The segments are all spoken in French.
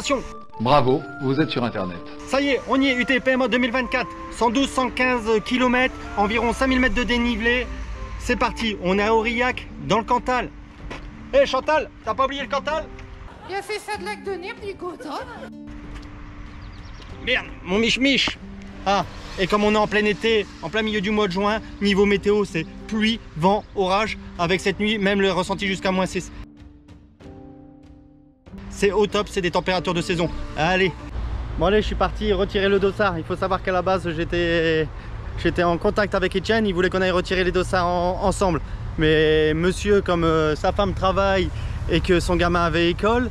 station. Bravo, vous êtes sur Internet. Ça y est, on y est, UTPMO 2024. 112-115 km, environ 5000 mètres de dénivelé. C'est parti, on est à Aurillac, dans le Cantal. Hé Chantal, t'as pas oublié le Cantal? Il a fait ça de lac de Nîmes du Cantal. Merde, mon mich-mich. Ah, et comme on est en plein été, en plein milieu du mois de juin, niveau météo, c'est pluie, vent, orage. Avec cette nuit, même le ressenti jusqu'à -6. C'est au top, c'est des températures de saison. Allez. Bon allez, je suis parti retirer le dossard. Il faut savoir qu'à la base, j'étais en contact avec Etienne. Il voulait qu'on aille retirer les dossards ensemble. Mais monsieur, comme sa femme travaille et que son gamin avait école,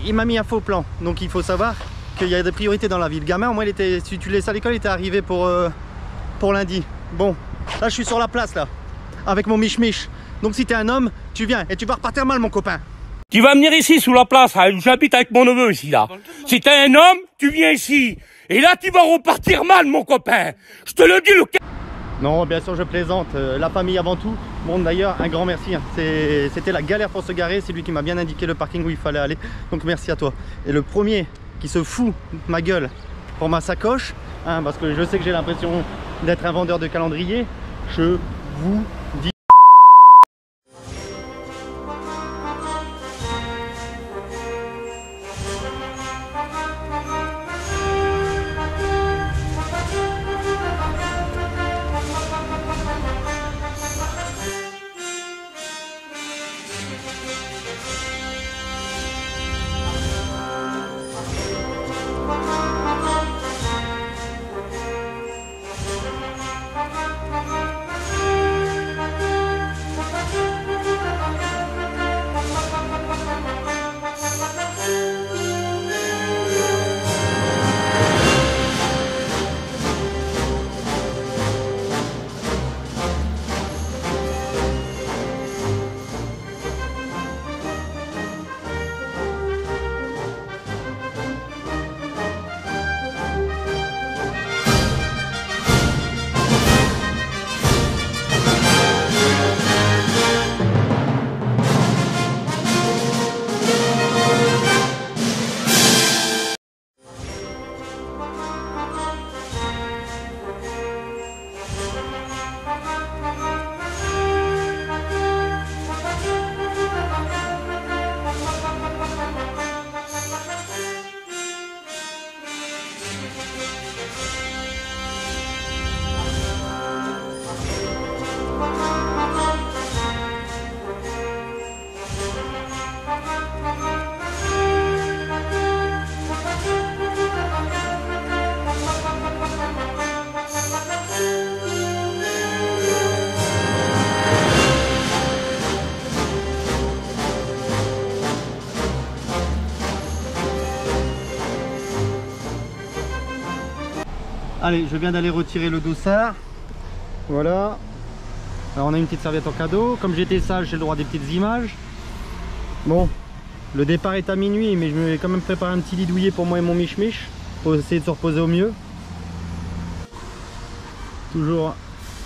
il m'a mis un faux plan. Donc il faut savoir qu'il y a des priorités dans la vie. Le gamin, moi, si tu le laisses à l'école, il était arrivé pour lundi. Bon, là, je suis sur la place, là, avec mon mich-mich. Donc si t'es un homme, tu viens et tu vas repartir mal, mon copain. Tu vas venir ici sous la place, hein. J'habite avec mon neveu ici là. Si t'es un homme, tu viens ici. Et là tu vas repartir mal mon copain. Je te le dis le... Non, bien sûr je plaisante, la famille avant tout. Bon d'ailleurs un grand merci, hein. C'était la galère pour se garer, c'est lui qui m'a bien indiqué le parking où il fallait aller. Donc merci à toi. Et le premier qui se fout de ma gueule pour ma sacoche, hein, parce que je sais que j'ai l'impression d'être un vendeur de calendrier, je vous dis... Allez, je viens d'aller retirer le dossard. Voilà. Alors on a une petite serviette en cadeau. Comme j'étais sage, j'ai le droit à des petites images. Bon, le départ est à minuit, mais je vais quand même préparer un petit lit douillet pour moi et mon mich-mich, pour essayer de se reposer au mieux. Toujours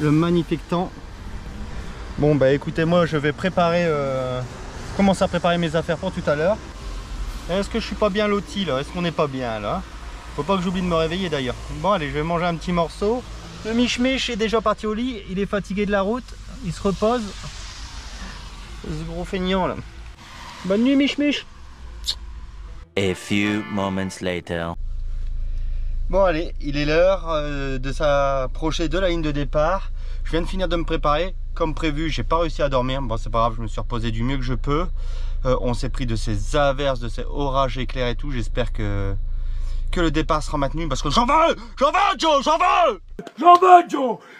le magnifique temps. Bon bah écoutez, moi je vais préparer, commencer à préparer mes affaires pour tout à l'heure. Est-ce que je suis pas bien loti là? Est-ce qu'on n'est pas bien là? Faut pas que j'oublie de me réveiller d'ailleurs. Bon allez, je vais manger un petit morceau. Le mich-mich est déjà parti au lit, il est fatigué de la route, il se repose. Ce gros feignant là. Bonne nuit mich-mich. A few moments later. Bon allez, il est l'heure de s'approcher de la ligne de départ. Je viens de finir de me préparer. Comme prévu, j'ai pas réussi à dormir. Bon c'est pas grave, je me suis reposé du mieux que je peux. On s'est pris de ces averses, de ces orages éclairs et tout. J'espère que le départ sera maintenu parce que j'en veux Joe, j'en veux Joe,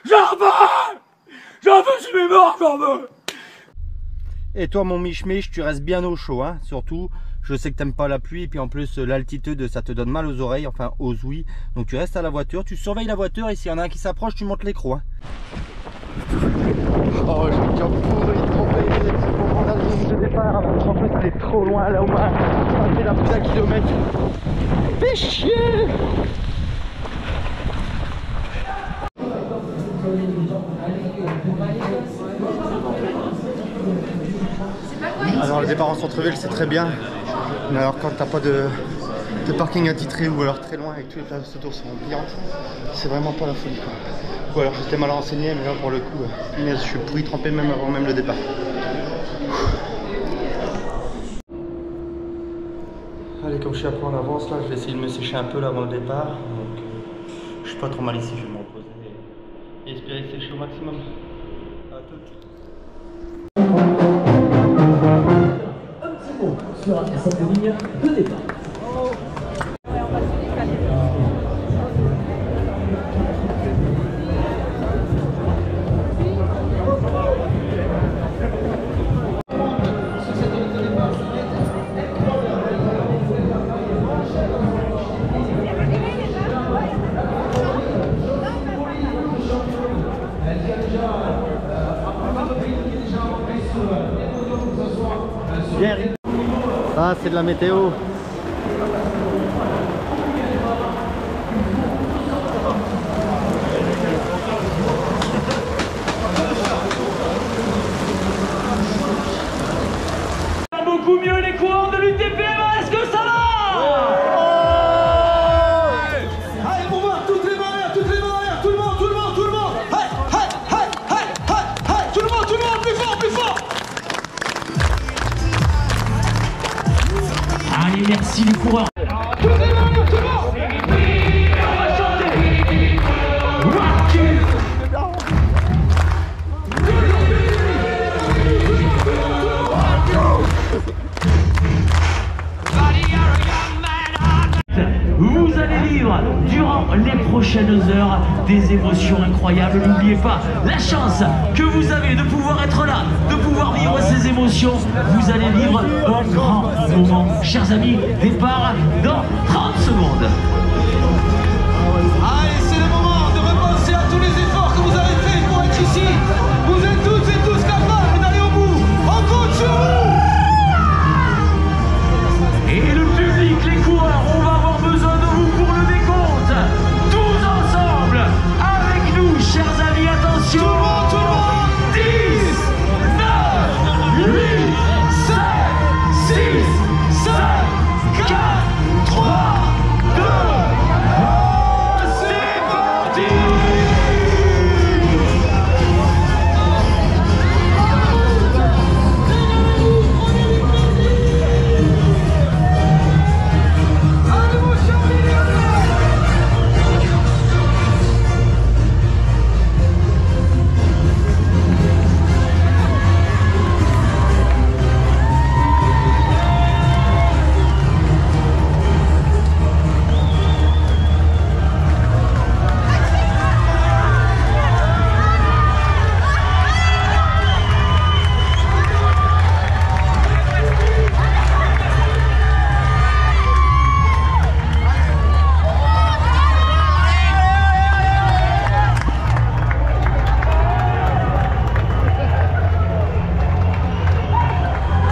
je suis mort, j'en veux. Et toi mon mich-mich, tu restes bien au chaud, hein. Surtout, je sais que t'aimes pas la pluie et puis en plus l'altitude ça te donne mal aux oreilles, enfin aux ouïes. Donc tu restes à la voiture, tu surveilles la voiture et s'il y en a un qui s'approche, tu montes l'écrou, hein. Oh, je suis déjà pourri, trempé pour prendre la ligne de départ. En plus, c'était trop loin là au moins. Ça fait la plus d'un kilomètre. Fais chier! Alors, le départ en centre-ville, c'est très bien. Mais alors, quand t'as pas de de parking attitré ou alors très loin et que toutes les places autour sont pliantes, c'est vraiment pas la folie quoi. Ou alors j'étais mal renseigné, mais là pour le coup, punaise, je suis pourri trempé même avant même le départ. Allez, comme je suis un peu en avance là, je vais essayer de me sécher un peu là avant le départ. Donc je suis pas trop mal ici, je vais me reposer et espérer sécher au maximum. À tout. Sur cette ligne de départ. Bien. Ah, c'est de la météo. Beaucoup mieux les coureurs de l'UTPM, est-ce que ça va? Allez, pour voir toutes les mains en l'air, tout le monde, hey, tout le monde, plus fort, Allez, merci les coureurs. toutes les mains en l'air, tout le monde. On va chanter. Vous allez vivre durant les prochaines heures des émotions incroyables. N'oubliez pas la chance que vous avez de pouvoir être là, de pouvoir vivre ces émotions. Vous allez vivre un grand moment. Chers amis, départ dans 30 secondes. Allez, c'est le moment de repenser à tous les efforts que vous avez faits pour être ici. Vous êtes toutes et tous capables d'aller au bout. On compte sur vous. Et le public, les coureurs, on va avoir besoin de vous pour le décompte. Tous ensemble, avec nous, chers amis, attention. Tout le monde. 10, 9, 8, 7, 6, 5, 4, 3, 2, 1, c'est parti.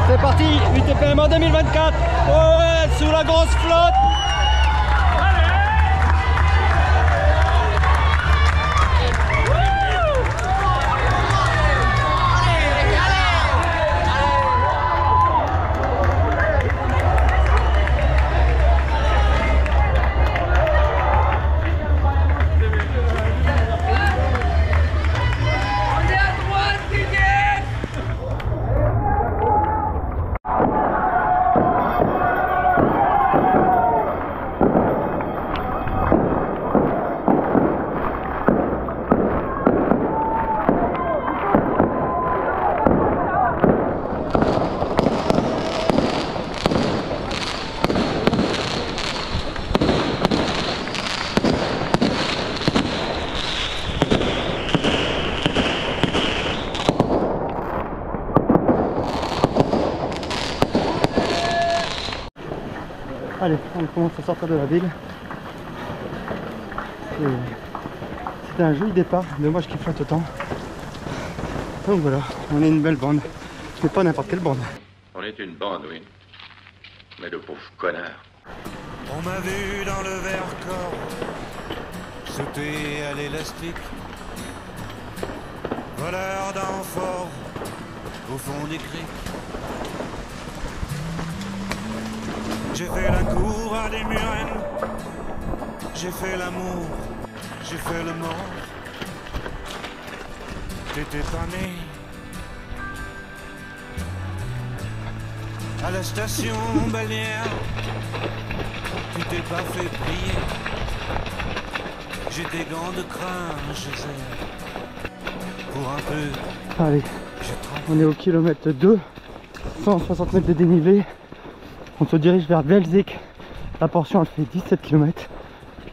C'est parti, UTPM en 2024. Ouais, sous la grosse flotte. Allez, on commence à sortir de la ville. C'était un joli départ, dommage qu'il flotte autant. Donc voilà, on est une belle bande, mais pas n'importe quelle bande. On est une bande, oui. Mais de pauvres connards. On m'a vu dans le Vercors sauter à l'élastique, voleur d'amphores au fond des criques. J'ai fait la cour à des murennes. J'ai fait l'amour, j'ai fait le mort. T'étais pas né. À la station balnéaire, tu t'es pas fait plier. J'ai des gants de crin chez elle. Pour un peu. Allez, on est au kilomètre 2, 160 mètres de dénivelé. On se dirige vers Velzek. La portion elle fait 17 km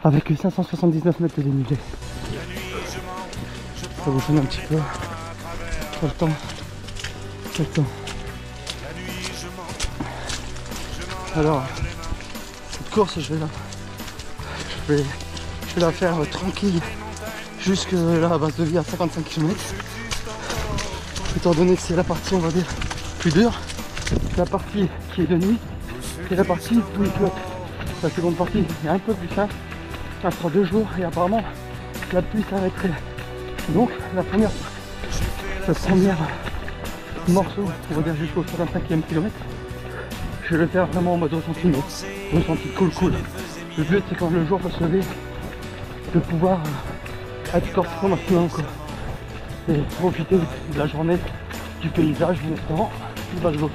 avec 579 mètres de dénivelé. Ça vous sonne un petit peu. Pas le temps. Pas le temps. Alors, cette course, je vais la faire tranquille jusque là à base de vie à 55 km. Étant donné que c'est la partie, on va dire, plus dure, la partie qui est de nuit et la partie où il flotte. La seconde partie est un peu plus simple, ça sera 2 jours et apparemment la pluie s'arrêterait. Donc la première morceau, on va dire jusqu'au 65e kilomètre, je vais le faire vraiment en mode ressenti cool. Le but c'est quand le jour va se lever de pouvoir être corps au maximum quoi. Et profiter de la journée, du paysage, en espérant du bas de l'eau.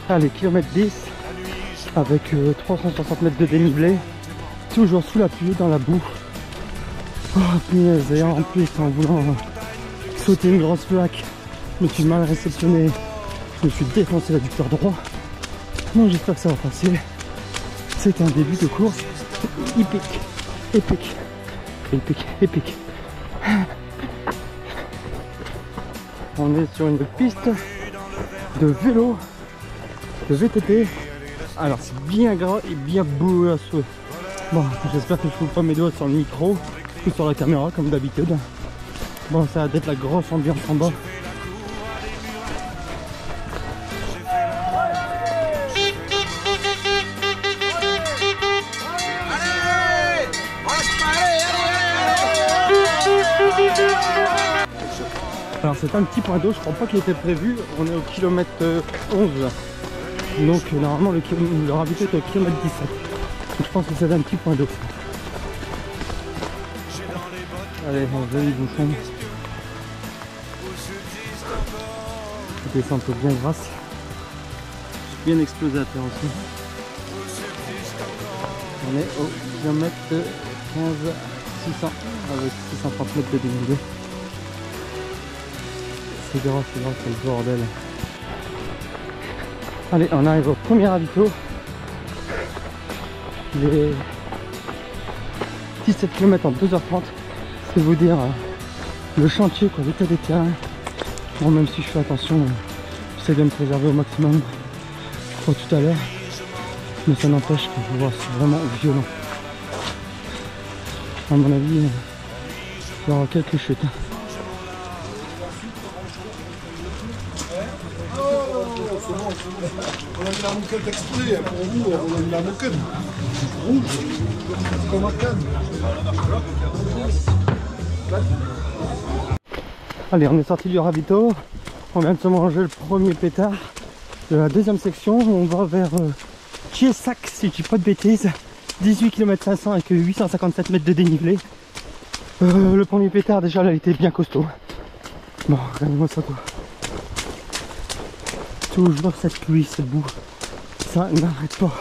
Allez, kilomètre 10 avec 360 mètres de dénivelé, toujours sous la pluie, dans la boue. Oh punaise, et en plus en voulant sauter une grosse flaque, je me suis mal réceptionné, je me suis défoncé l'adducteur droit. Non, j'espère que ça va passer. C'est un début de course épique. On est sur une piste de vélo, de VTT. Alors c'est bien gras et bien boueux à souhait. Bon, j'espère que je ne fous pas mes doigts sur le micro ou sur la caméra comme d'habitude. Bon, ça va être la grosse ambiance en bas. Alors c'est un petit point d'eau, je crois pas qu'il était prévu, on est au kilomètre 11. Donc normalement le ravito est au kilomètre 17. Donc, je pense que c'est un petit point d'eau. Allez, on va les bouchons. La descente bien grasse. Bien explosé à terre aussi. On est au kilomètre 15 600 avec 630 mètres de dénivelé. C'est grave, c'est le bordel. Allez, on arrive au premier ravito. Les 17 km en 2h30. C'est vous dire le chantier, quoi, l'état des terrains. Bon, même si je fais attention, j'essaie de me préserver au maximum. Je crois tout à l'heure. Mais ça n'empêche que c'est vraiment violent. À mon avis, il y aura quelques chutes. On a mis la moquette exprès, pour vous, on a mis la moquette rouge, comme un canne. Allez, on est sorti du ravito, on vient de se manger le premier pétard de la deuxième section, on va vers Chiessac, si je dis pas de bêtises, 18 km 500 avec 857 mètres de dénivelé. Le premier pétard déjà là il était bien costaud. Bon, regardez-moi ça quoi. Toujours cette pluie, cette boue, ça n'arrête pas.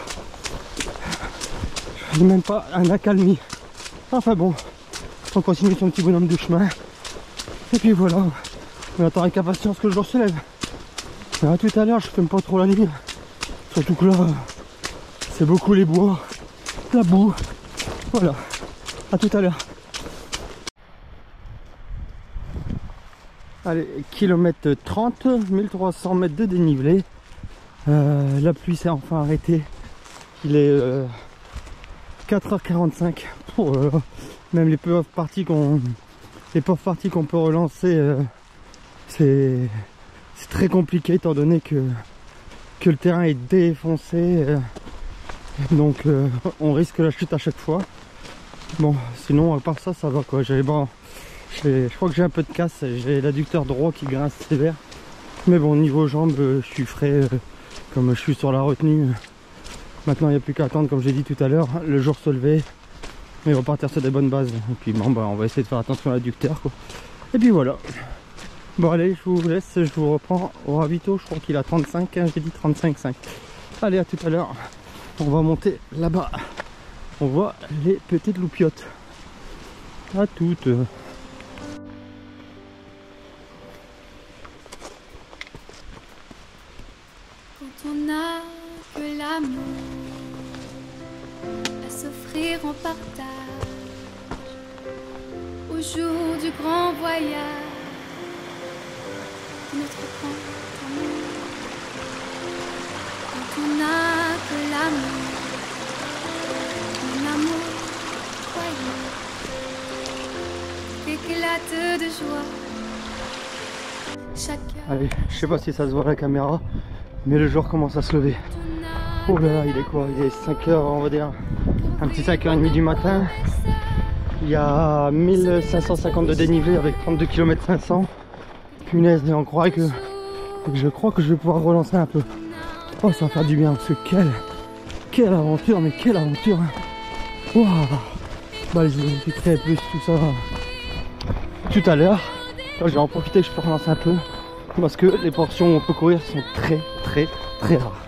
Je n'ai même pas un accalmie. Enfin bon, on continue son petit bonhomme de chemin. Et puis voilà, on attend avec impatience que le jour se lève. Et à tout à l'heure, je filme pas trop la nuit. Surtout que là, c'est beaucoup les bois, la boue. Voilà, à tout à l'heure. Allez, kilomètre 30, 1300 mètres de dénivelé. La pluie s'est enfin arrêtée. Il est 4h45. Même les pauvres parties qu'on peut relancer, c'est très compliqué étant donné que le terrain est défoncé. Donc on risque la chute à chaque fois. Bon, sinon à part ça, ça va quoi. Je crois que j'ai un peu de casse. J'ai l'adducteur droit qui grince sévère. Mais bon, niveau jambes, je suis frais. Comme je suis sur la retenue. Maintenant, il n'y a plus qu'à attendre, comme j'ai dit tout à l'heure, le jour se lever et repartir sur des bonnes bases. Et puis bon, bah, on va essayer de faire attention à l'adducteur, quoi. Et puis voilà. Bon allez, je vous laisse, je vous reprends au ravito. Je crois qu'il a 35, hein, j'ai dit 35,5. Allez, à tout à l'heure. On va monter là-bas. On voit les petites loupiottes. À toutes. Quand on n'a que l'amour à s'offrir en partage au jour du grand voyage de notre grand amour. Quand on n'a que l'amour, un amour joyeux, éclate de joie. Allez, je sais pas si ça se voit à la caméra, mais le jour commence à se lever. Oh là là, il est quoi? Il est 5h, on va dire, un petit 5h30 du matin. Il y a 1550 de dénivelé avec 32 km 500. Punaise, et on croit que je crois que je vais pouvoir relancer un peu. Oh, ça va faire du bien, parce que quelle aventure, mais quelle aventure, hein. Wow. Bah, je vous expliquerai plus tout ça tout à l'heure. Je vais en profiter, je peux relancer un peu, parce que les portions où on peut courir sont très rares.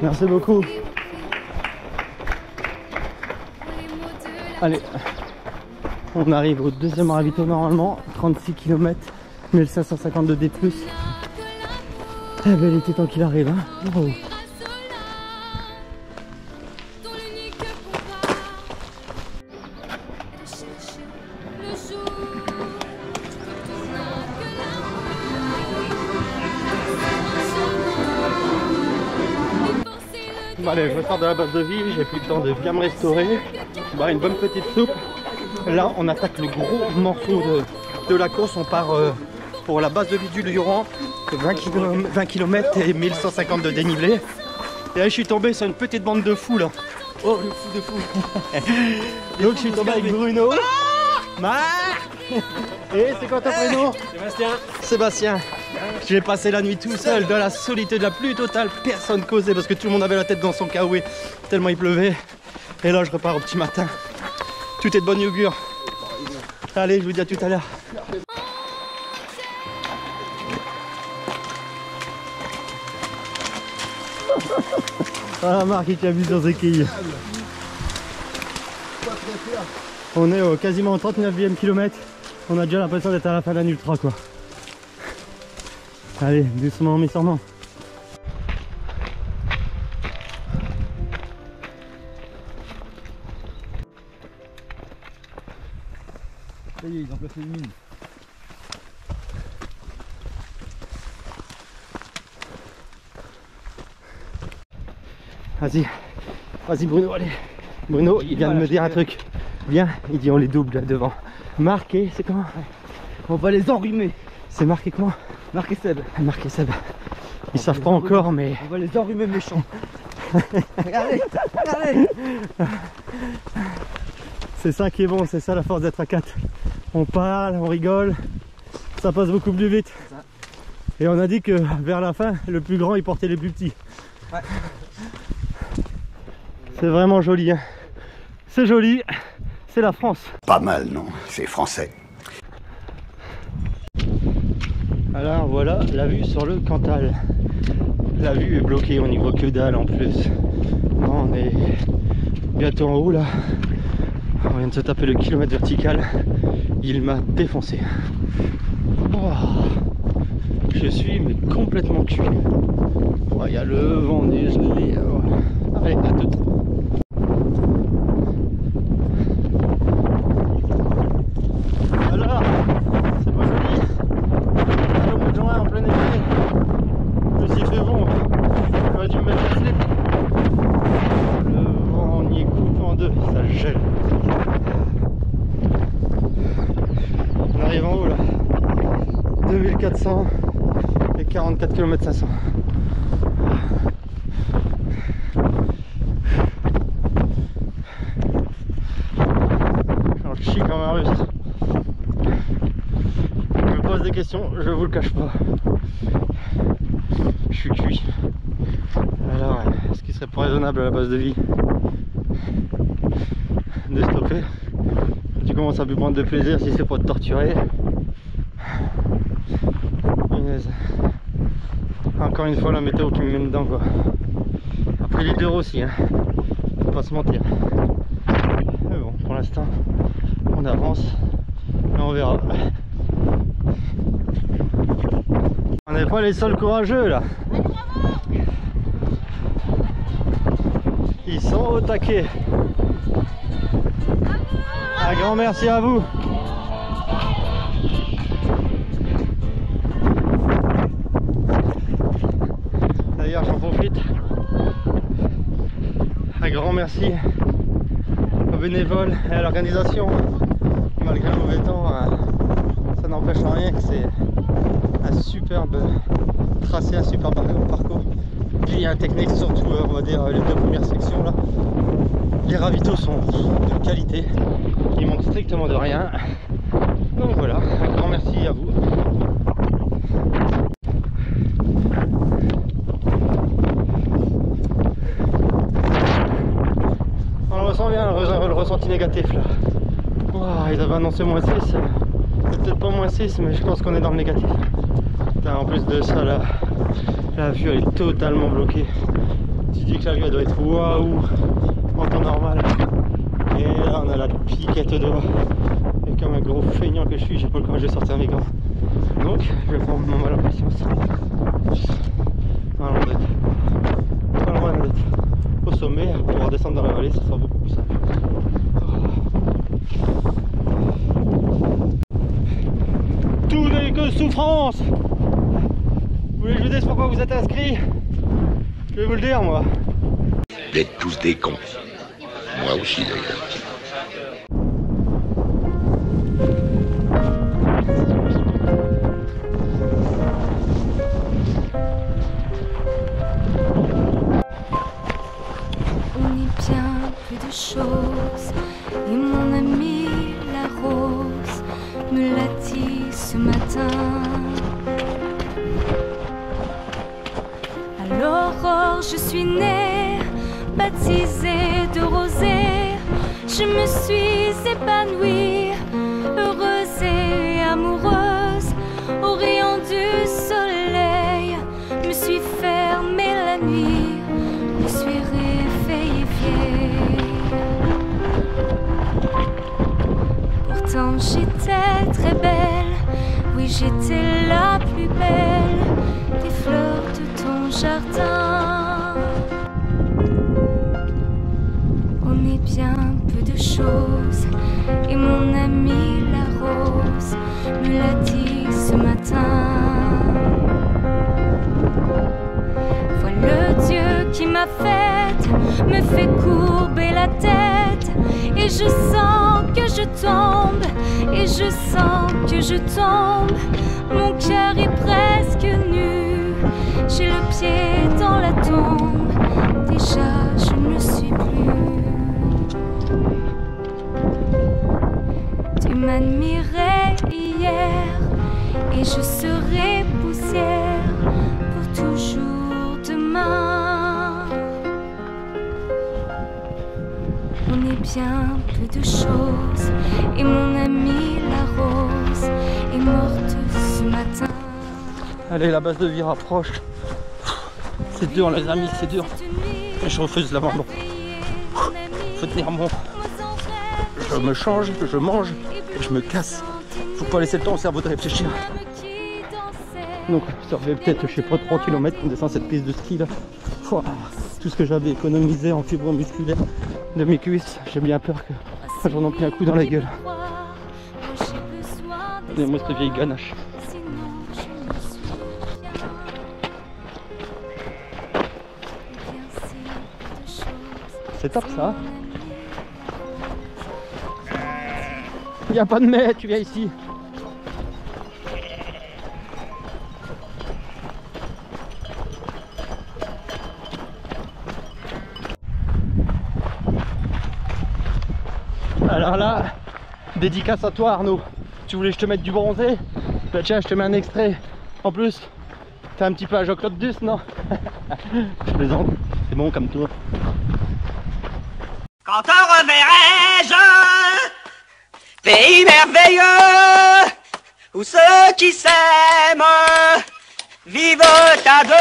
Merci beaucoup. Allez, on arrive au deuxième ravito normalement, 36 km, 1552 D+. Eh ben, il était temps qu'il arrive, hein. Oh. Bon, allez, je ressors de la base de vie, j'ai pris le temps de bien me restaurer, boire une bonne petite soupe. Là, on attaque le gros morceau de la course. On part pour la base de vie du Luron, 20 km et 1150 de dénivelé. Et là, je suis tombé sur une petite bande de fous là. Oh, le fou de fou. Donc, je suis tombé avec Bruno. Et c'est quoi ton prénom? Sébastien. J'ai passé la nuit tout seul dans la solitude la plus totale, personne causait parce que tout le monde avait la tête dans son caouet tellement il pleuvait. Et là je repars au petit matin. Tout est de bonne augure. Allez, je vous dis à tout à l'heure. Ah, Marc qui a vu sur ses quilles. On est au quasiment 39e kilomètre. On a déjà l'impression d'être à la fin d'un ultra quoi. Allez, doucement mais sûrement. Ça y est, ils ont placé une mine. Vas-y Bruno, allez. Bruno, il vient de me dire un truc. Viens, il dit on les double là devant. Marqué, c'est comment? On va les enrhumer. C'est marqué comment? Marqué Seb. Marqué Seb. Ils savent pas encore, mais... On va les enrhumer méchants. Regardez. C'est ça qui est bon, c'est ça la force d'être à 4. On parle, on rigole, ça passe beaucoup plus vite. Et on a dit que vers la fin, le plus grand il portait les plus petits. Ouais. C'est vraiment joli, hein. C'est joli, c'est la France. Pas mal, non? C'est français. Alors voilà la vue sur le Cantal. La vue est bloquée, on n'y voit que dalle en plus. Non, on est bientôt en haut là. On vient de se taper le kilomètre vertical. Il m'a défoncé. Oh, je suis mais complètement cuit. Oh, il y a le vent dégelé. Oh. Allez, à tout. Alors, c'est pas joli. Au mois de juin en plein été. Le s'il fait bon. J'aurais dû me mettre le slip. Le vent on y coupe en deux, ça gèle. On arrive en haut là. 2400 et 44 km 500. J'en chie comme un russe. Je me pose des questions, je vous le cache pas. Je suis cuit. Alors, est-ce qu'il serait pas raisonnable à la base de vie de stopper? Tu commences à plus prendre de plaisir si c'est pour te torturer. Encore une fois la météo qui me met dedans quoi. Après les deux aussi hein. Faut pas se mentir. Mais bon pour l'instant on avance et on verra. On n'est pas les seuls courageux là. Ils sont au taquet. Un grand merci à vous. D'ailleurs j'en profite. Un grand merci aux bénévoles et à l'organisation. Malgré le mauvais temps, ça n'empêche en rien que c'est un superbe tracé, un superbe parcours. Puis un technique surtout, on va dire les deux premières sections là. Les ravitaux sont de qualité, il manque strictement de rien. Donc voilà, un grand merci à vous. On ressent bien le ressenti négatif là. Wow, ils avaient annoncé moins 6, c'est peut-être pas moins 6 mais je pense qu'on est dans le négatif. En plus de ça la vue elle est totalement bloquée. Tu dis que la vue elle doit être waouh en temps normal. Et là on a la piquette au doigt. Et comme un gros feignant que je suis, j'ai pas le courage de sortir mes gants. Donc je vais prendre mon mal en patience. Pas loin d'être au sommet pour pouvoir descendre dans la vallée, ça sera beaucoup plus simple. Tout n'est que souffrance. Vous voulez que je vous dise pourquoi vous êtes inscrits? Je vais vous le dire moi. Vous êtes tous des cons. Moi aussi d'ailleurs. On est bien plus de choses et mon ami la rose me l'a dit ce matin. À l'aurore je suis née, baptisée de rosée. Je me suis épanouie, heureuse et amoureuse. Au rayon du soleil, me suis fermée la nuit, me suis réveillée vieille. Pourtant j'étais très belle, oui j'étais la plus belle des fleurs de ton jardin. On est bien peu de choses et mon ami la rose me l'a dit ce matin. Vois le Dieu qui m'a faite, me fait courber la tête. Et je sens que je tombe, et je sens que je tombe. Mon cœur est presque nu, j'ai le pied dans la tombe. Déjà je ne suis plus. Tu m'admirais hier, et je serai poussière pour toujours demain. On est bien peu de choses, et mon amie la rose est morte ce matin. Allez, la base de vie rapproche. C'est dur les amis, c'est dur. Je refuse l'abandon. Faut tenir bon. Je me change, je mange, et je me casse. Faut pas laisser le temps au cerveau de réfléchir. Donc ça fait peut-être, je sais pas, 3 km qu'on descend cette piste de ski là. Pouah, tout ce que j'avais économisé en fibres musculaires de mes cuisses, j'ai bien peur que j'en ai pris un coup dans la gueule. Et moi cette vieille ganache. C'est top ça. Il n'y a pas de mais, tu viens ici. Alors là, dédicace à toi Arnaud. Tu voulais que je te mette du bronzé? Bah tiens, je te mets un extrait. En plus, t'es un petit peu à Jean-Claude Duss, non? Je plaisante, c'est bon comme toi. Quand te reverrai-je, pays merveilleux, où ceux qui s'aiment vivent à deux.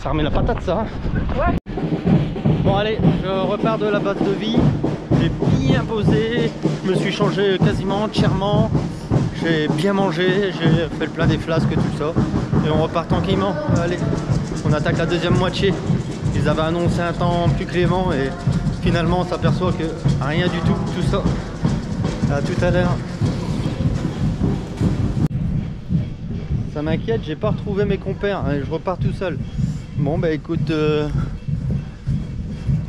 Ça remet la patate ça. Ouais. Bon allez, je repars de la base de vie. J'ai bien posé, je me suis changé quasiment entièrement. J'ai bien mangé, j'ai fait le plein des flasques, tout ça. Et on repart tranquillement. Allez, on attaque la deuxième moitié. Ils avaient annoncé un temps plus clément et finalement on s'aperçoit que rien du tout, tout ça. À tout à l'heure. Ça m'inquiète, j'ai pas retrouvé mes compères, je repars tout seul. Bon bah écoute,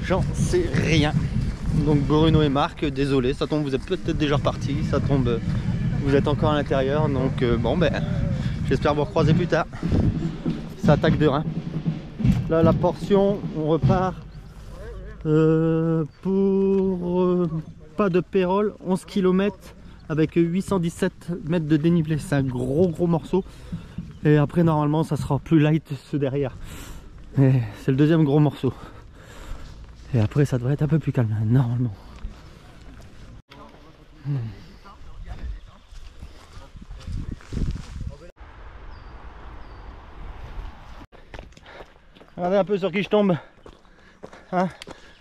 j'en sais rien. Donc Bruno et Marc, désolé, ça tombe, vous êtes peut-être déjà repartis, ça tombe, vous êtes encore à l'intérieur, donc bon ben, j'espère vous recroiser plus tard. Ça attaque de rein. Là la portion, on repart pour pas de Pérol, 11 km avec 817 mètres de dénivelé. C'est un gros morceau. Et après normalement ça sera plus light ce derrière. C'est le deuxième gros morceau. Et après ça devrait être un peu plus calme normalement. Regardez un peu sur qui je tombe. Hein,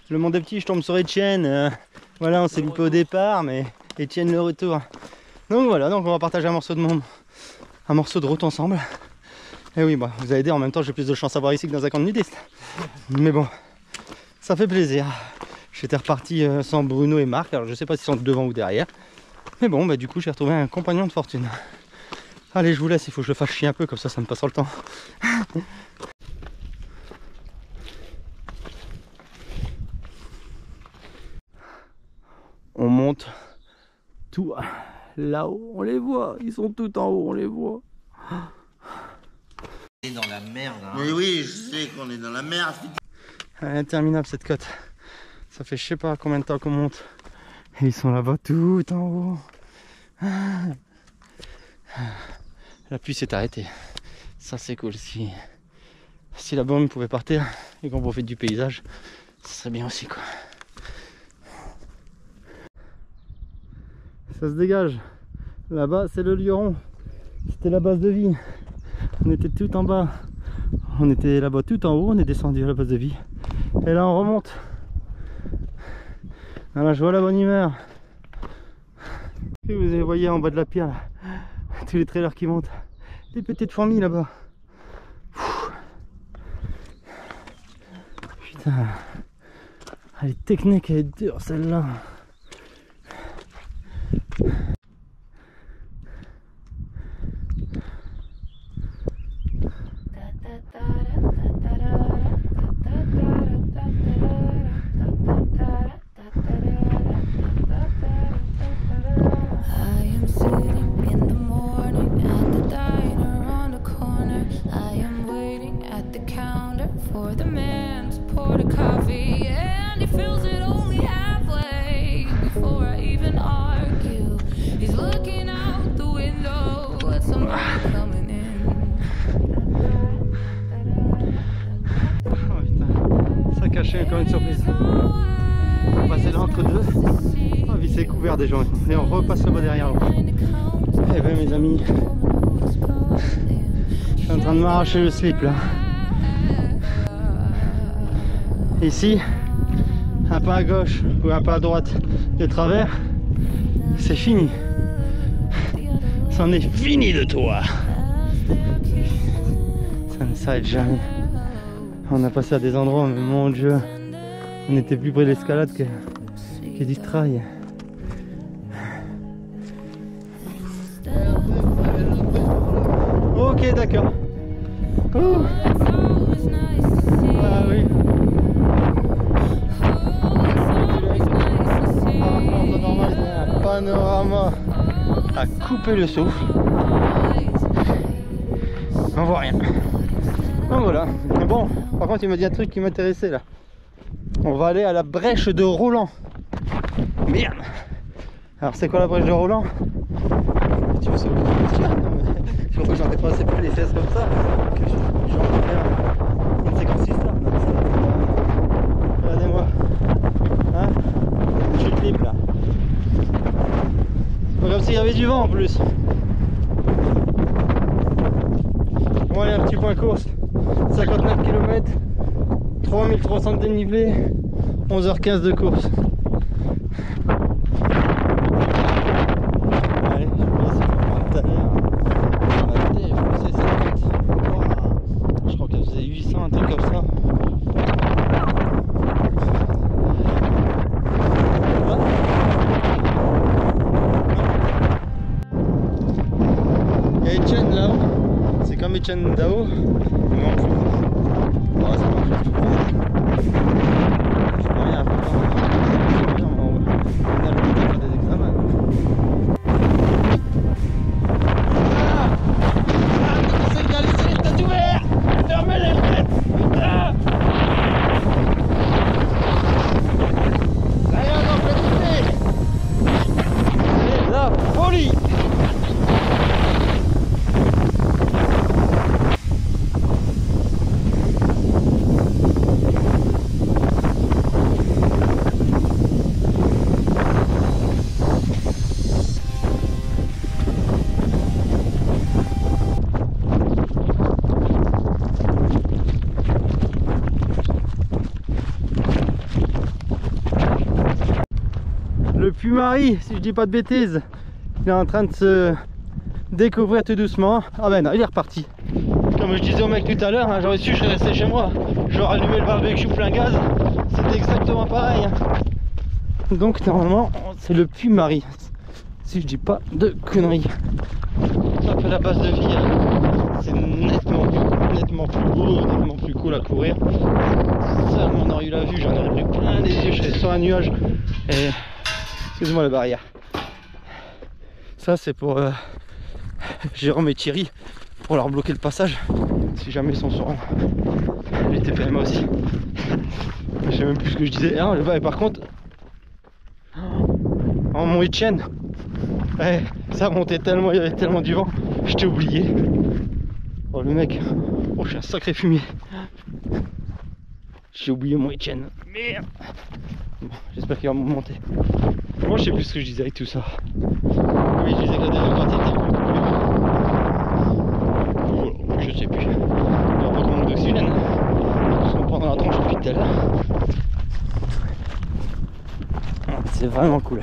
le monde est petit, je tombe sur Etienne. Voilà, on s'est loupé au départ, mais Etienne le retour. Donc voilà, donc on va partager un morceau de monde. Un morceau de route ensemble. Et oui, bah, vous allez dire en même temps j'ai plus de chance à voir ici que dans un camp de nudistes. Mais bon, ça fait plaisir. J'étais reparti sans Bruno et Marc, alors je sais pas s'ils sont devant ou derrière. Mais bon, bah du coup j'ai retrouvé un compagnon de fortune. Allez, je vous laisse, il faut que je le fasse chier un peu, comme ça me passera le temps. On monte tout là-haut, on les voit, ils sont tout en haut, on les voit. On est dans la merde. Hein. Oui, oui, je sais qu'on est dans la merde. Interminable cette côte. Ça fait je sais pas combien de temps qu'on monte. Et ils sont là-bas tout en haut. La pluie s'est arrêtée. Ça c'est cool. Si la bombe pouvait partir et qu'on profite du paysage, ça serait bien aussi quoi. Ça se dégage. Là-bas c'est le Luron. C'était la base de vie. On était tout en bas. On était là-bas tout en haut. On est descendu à la base de vie. Et là on remonte. Voilà, je vois la bonne humeur. Et vous voyez en bas de la pierre là, tous les trailers qui montent. Des petites fourmis là-bas. Putain. Elle est technique, elle est dure celle-là. For the man to pour the coffee and he fills it only halfway. Oh putain, ça cachait encore une surprise. On va passer là entre deux. Oh, puis c'est couvert des gens. Et on repasse là-bas derrière. Eh ben mes amis, je suis en train de m'arracher le slip là. Ici, un pas à gauche ou un pas à droite de travers, c'est fini. C'en est fini de toi. Ça ne s'arrête jamais. On a passé à des endroits, mais mon Dieu, on était plus près de l'escalade que du trail. Ok, d'accord. Oh. Ah oui. Un panorama à couper le souffle. On voit rien. Donc voilà. Bon, par contre il m'a dit un truc qui m'intéressait là. On va aller à la brèche de Roland. Merde. Alors c'est quoi la brèche de Roland? Tu veux sauver le tir? Je crois que j'en ai pas assez plus les fesses comme ça. Que je vais en faire une séquence histoire. Regardez-moi. Hein? Chute libre là. C'est pas comme s'il y avait du vent en plus. Bon allez, un petit point course. 59 km, 3300 de dénivelé, 11h15 de course. Allez, je vais essayer de faire tout à l'heure. On va arrêter, c'est 50. Wow. Je crois qu'elle faisait 800, un truc comme ça. Il y a Etienne là-haut. C'est comme Etienne Dao, mais en plus. Oh, ça marche tout. Je peux rien faire. On a le temps de faire des examens. Ah, c'est bien, les cylindres sont ouverts. Fermez les fenêtres. Putain. Là, il y a un empêché. C'est la folie. Le Puy-Marie, si je dis pas de bêtises, il est en train de se découvrir tout doucement. Ah ben non, il est reparti. Comme je disais au mec tout à l'heure, hein, j'aurais su, je serais resté chez moi. J'aurais allumé le barbecue plein gaz. C'était exactement pareil. Hein. Donc normalement, c'est le Puy-Marie, si je dis pas de conneries. Ça fait la base de vie. Hein. C'est nettement plus beau, nettement plus cool à courir. Ça, on aurait eu la vue, j'en aurais pris plein les yeux, je serais sur un nuage. Et excuse-moi la barrière. Ça c'est pour Jérôme et Thierry, pour leur bloquer le passage si jamais ils sont sur les TPMA aussi. Je sais même plus ce que je disais. Ah, et par contre, en mon Etienne, ouais, ça montait tellement, il y avait tellement du vent, je t'ai oublié. Oh le mec, oh je suis un sacré fumier. J'ai oublié mon Etienne. Merde. Bon, j'espère qu'il va me monter. Moi je sais plus ce que je disais avec tout ça. Oui, je disais que la deuxième partie était beaucoup plus... Je sais plus. Il y a pas qu'on manque d'oxygène. Parce qu'on prend dans la tronche depuis tout à l'heure. C'est vraiment cool.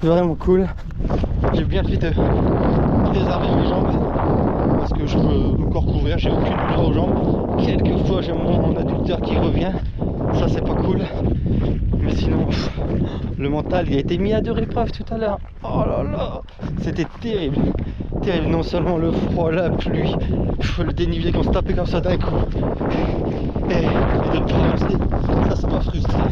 Vraiment cool. J'ai bien fait de désarmer mes jambes. Parce que je peux encore courir, j'ai aucune douleur aux jambes. Quelquefois j'ai mon adducteur qui revient. Ça c'est pas cool. Mais sinon, le mental il a été mis à deux épreuves tout à l'heure. Oh là là, c'était terrible. Terrible, non seulement le froid, la pluie, le dénivelé qu'on se tapait comme ça d'un coup. Et de ne pas avancer, ça m'a frustré.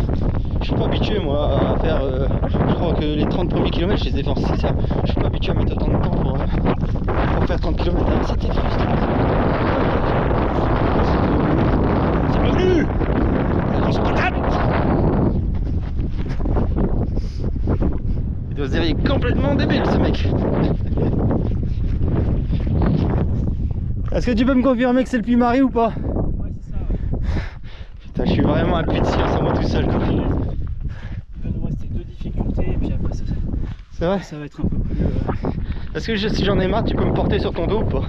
Je suis pas habitué moi à faire, je crois que les 30 premiers kilomètres je les ai fait en 6 heures. Je suis pas habitué à mettre autant de temps pour faire 30 km. C'était frustrant. C'est revenu. La grosse patate. Il doit se dire, il est complètement débile ce mec. Est-ce que tu peux me confirmer que c'est le Puy-Marie ou pas? Ouais, c'est ça. Putain, je suis vraiment un puits de science à moi tout seul, quoi. Il va nous rester 2 difficultés et puis après ça, c'est vrai, ça va être un peu plus... Est-ce que si j'en ai marre, tu peux me porter sur ton dos ou pas?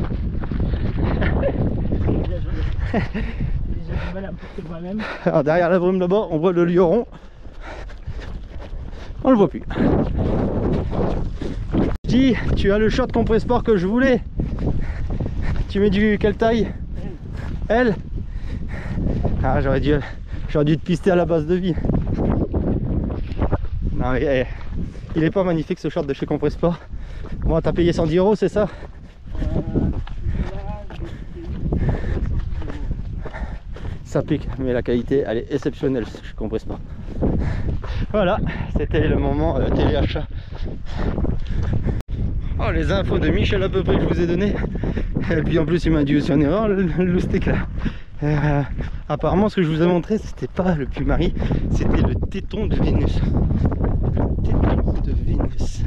J'ai déjà du mal à me porter moi-même. Alors derrière la brume là-bas, on voit le Luron. On le voit plus. Je dis, tu as le short Compressport que je voulais. Tu mets du quelle taille? L. Ah, j'aurais dû te pister à la base de vie. Non mais il est pas magnifique ce short de chez Compressport. Bon, t'as payé 110 €, c'est ça? Ça pique, mais la qualité elle est exceptionnelle, je comprends pas. Voilà, c'était le moment téléachat. Oh, les infos de Michel à peu près que je vous ai donné. Et puis en plus il m'a dit aussi en erreur le loustic là. Apparemment ce que je vous ai montré c'était pas le Puy-Marie, c'était le téton de Vénus. Le téton de Vénus.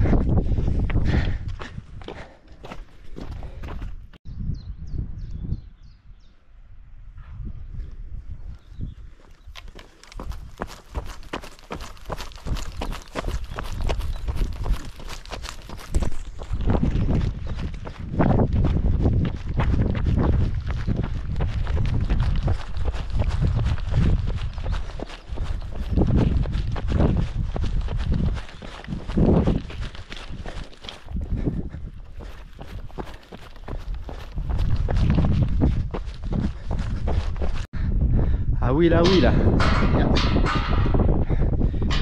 Ah oui là, oui là.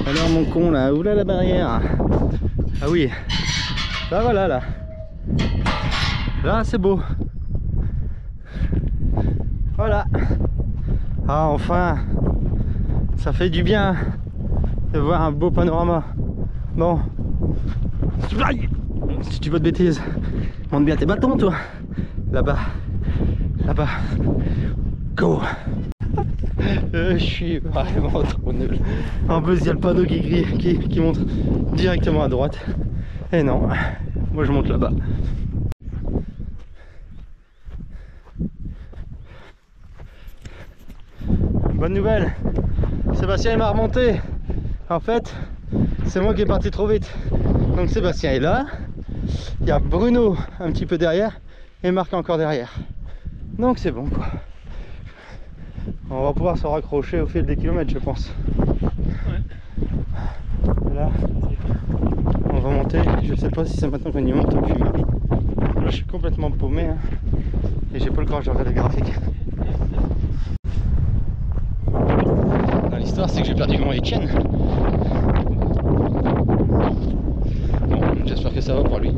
Alors mon con là, oula la barrière. Ah oui. Là voilà là. Là c'est beau. Voilà. Ah enfin. Ça fait du bien de voir un beau panorama. Bon. Si tu veux de bêtises, monte bien tes bâtons toi. Là-bas. Là-bas. Go. Je suis vraiment trop nul. En plus il y a le panneau qui montre directement à droite. Et non, moi je monte là-bas. Bonne nouvelle, Sébastien m'a remonté. En fait, c'est moi qui est parti trop vite. Donc Sébastien est là. Il y a Bruno un petit peu derrière et Marc encore derrière. Donc c'est bon quoi. On va pouvoir se raccrocher au fil des kilomètres je pense. Ouais. Là, on va monter, je sais pas si c'est maintenant qu'on y monte au Puy-Marie. Là je suis complètement paumé hein, et j'ai pas le courage de regarder les graphiques. L'histoire c'est que j'ai perdu mon Etienne. Bon, j'espère que ça va pour lui.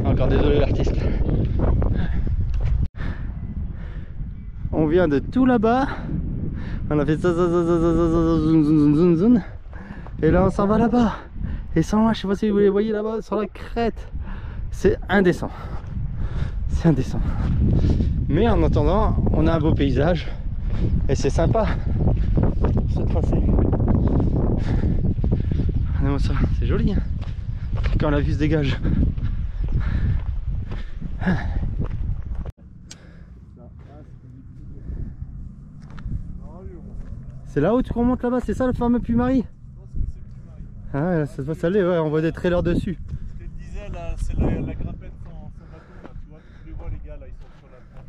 Encore désolé l'artiste. On vient de tout là-bas, on a fait ça, et là on s'en va là-bas. Et sans moi, je sais pas si vous les voyez là-bas sur la crête, c'est indécent. C'est indécent. Mais en attendant, on a un beau paysage et c'est sympa cette tracée. Regardez-moi ça, c'est joli hein, quand la vue se dégage. C'est là-haut qu'on monte là-bas, c'est ça le fameux Puy-Marie? Ah ouais, ça se passe aller, ouais, on voit des trailers dessus. Ce qu'elle disait là, c'est la grimpette sans bateau là, tu vois, tu les vois les gars là, ils sont sur la planche.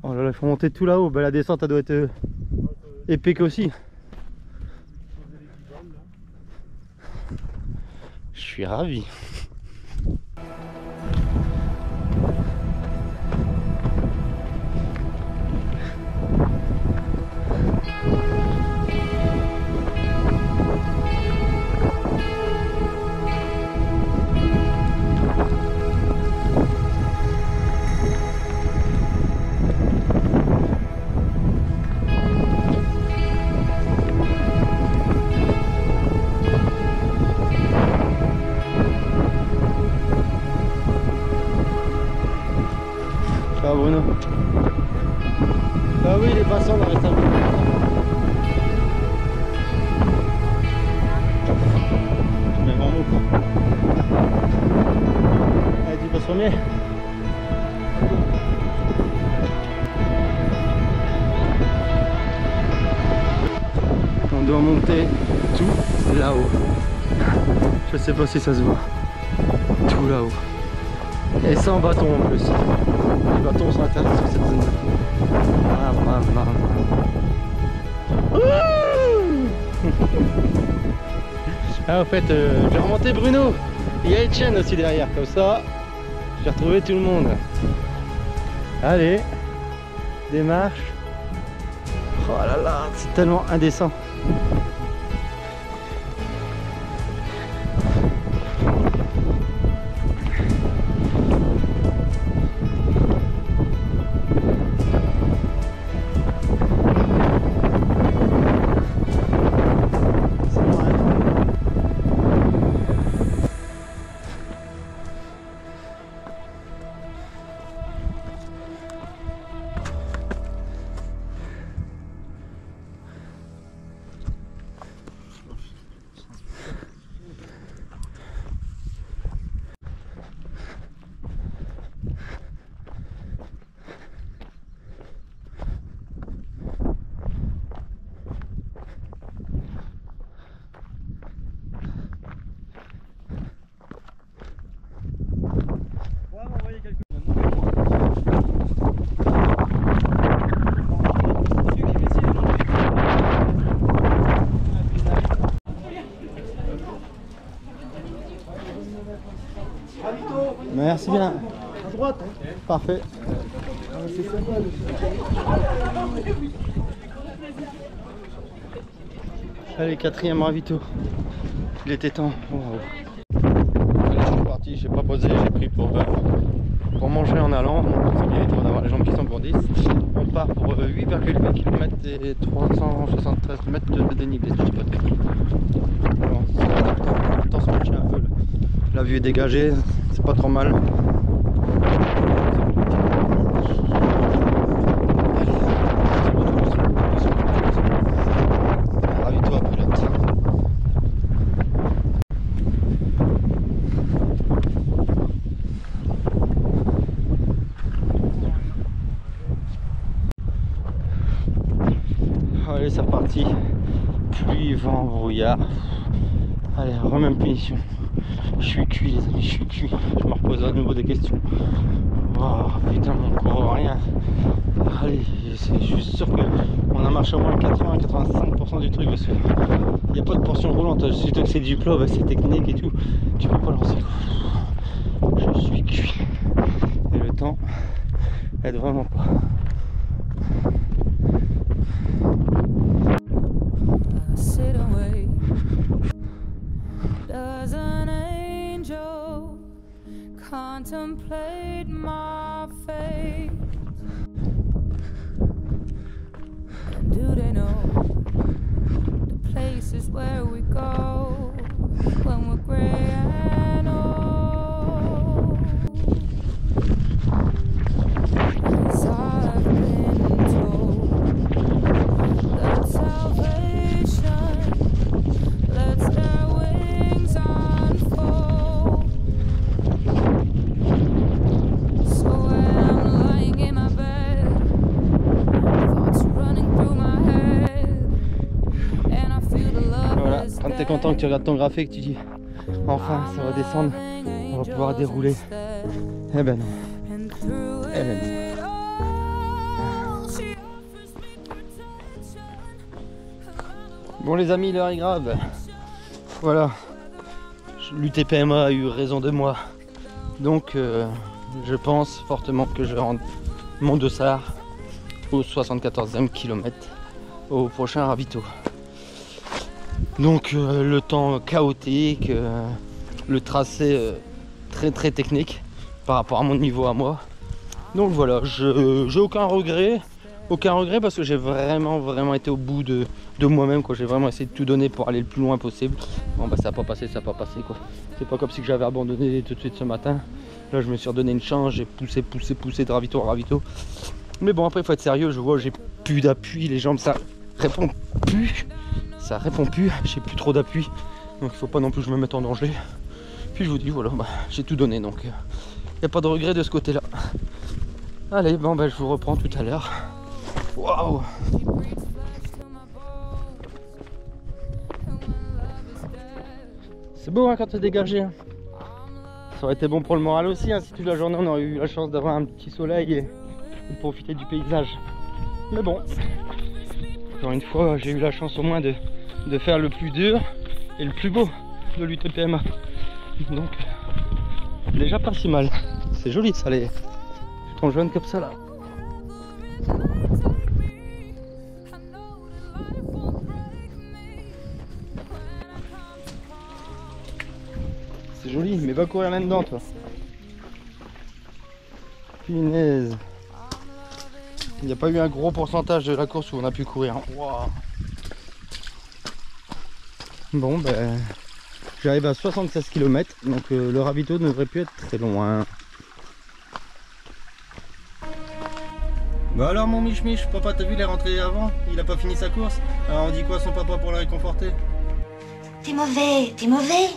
Oh là là, il faut monter tout là-haut, bah, la descente elle doit être épique aussi. Je suis ravi. Ah Bruno. Ah oui, les passants dans reste un peu. Je mets vraiment quoi. Allez, tu passes premier. dois monter tout là-haut. Je sais pas si ça se voit. Tout là-haut. Et sans bâton en plus. Les bâtons sont interdits sur cette zone. Ah, en fait, j'ai remonté Bruno. Il y a Etienne aussi derrière, comme ça. J'ai retrouvé tout le monde. Allez, démarche. Oh là là, c'est tellement indécent. Merci bien. À droite. Hein. Parfait. C'est sympa. Allez, quatrième ravito. Il était temps. Wow. Allez, je suis parti, j'ai pas posé, j'ai pris pour manger en allant. C'est bien d'avoir les jambes qui sont pour 10. On part pour 8,8 km et 373 mètres de dénivelé. Je sais pas de calcul. Bon, le temps se maintient un peu. La vue est dégagée, c'est pas trop mal. Ravito à pilote. Allez, c'est reparti. Pluie, vent, brouillard. Allez, remets punition. Je suis cuit les amis, je suis cuit. Je me repose à nouveau des questions. Oh putain, on court rien. Allez, je suis sûr qu'on a marché au moins 80-85% du truc parce qu'il n'y a pas de portion roulante. Surtout que c'est du plat, c'est technique et tout. Tu peux pas lancer. Je suis cuit. Et le temps aide vraiment pas. Contemplate my fate. And do they know the places where we go when we're gray and old? As I've been told that salvation lets their wings unfold. Voilà, quand tu es content que tu regardes ton graphique, tu dis enfin ça va descendre, on va pouvoir dérouler. Eh ben non. Eh ben non. Bon les amis, l'heure est grave. Voilà. L'UTPMA a eu raison de moi. Donc je pense fortement que je rentre mon dossard au 74e kilomètre au prochain ravito. Donc le temps chaotique, le tracé très technique par rapport à mon niveau à moi. Donc voilà, j'ai aucun regret parce que j'ai vraiment été au bout de moi-même, quoi. J'ai vraiment essayé de tout donner pour aller le plus loin possible. Bon bah ça n'a pas passé quoi. C'est pas comme si j'avais abandonné tout de suite ce matin. Là je me suis redonné une chance, j'ai poussé de ravito en ravito. Mais bon après il faut être sérieux, je vois j'ai plus d'appui, les jambes ça répond plus. J'ai plus trop d'appui. Donc il faut pas non plus que je me mette en danger. Puis je vous dis voilà, bah, j'ai tout donné donc il n'y a pas de regret de ce côté là. Allez bon bah je vous reprends tout à l'heure. Waouh. C'est beau hein, quand c'est dégagé. Hein. Ça aurait été bon pour le moral aussi, hein, si toute la journée on aurait eu la chance d'avoir un petit soleil et de profiter du paysage. Mais bon, encore une fois, j'ai eu la chance au moins de faire le plus dur et le plus beau de l'UTPMA. Donc, déjà pas si mal. C'est joli ça, les jetons jaunes comme ça là. C'est joli, mais va courir là-dedans toi. Punaise. Il n'y a pas eu un gros pourcentage de la course où on a pu courir. Wow. Bon ben, j'arrive à 76 km, donc le ravito ne devrait plus être très loin. Bah alors mon Mich, papa t'as vu, il est rentré avant, il a pas fini sa course. Alors on dit quoi à son papa pour le réconforter? T'es mauvais, t'es mauvais.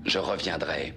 Je reviendrai.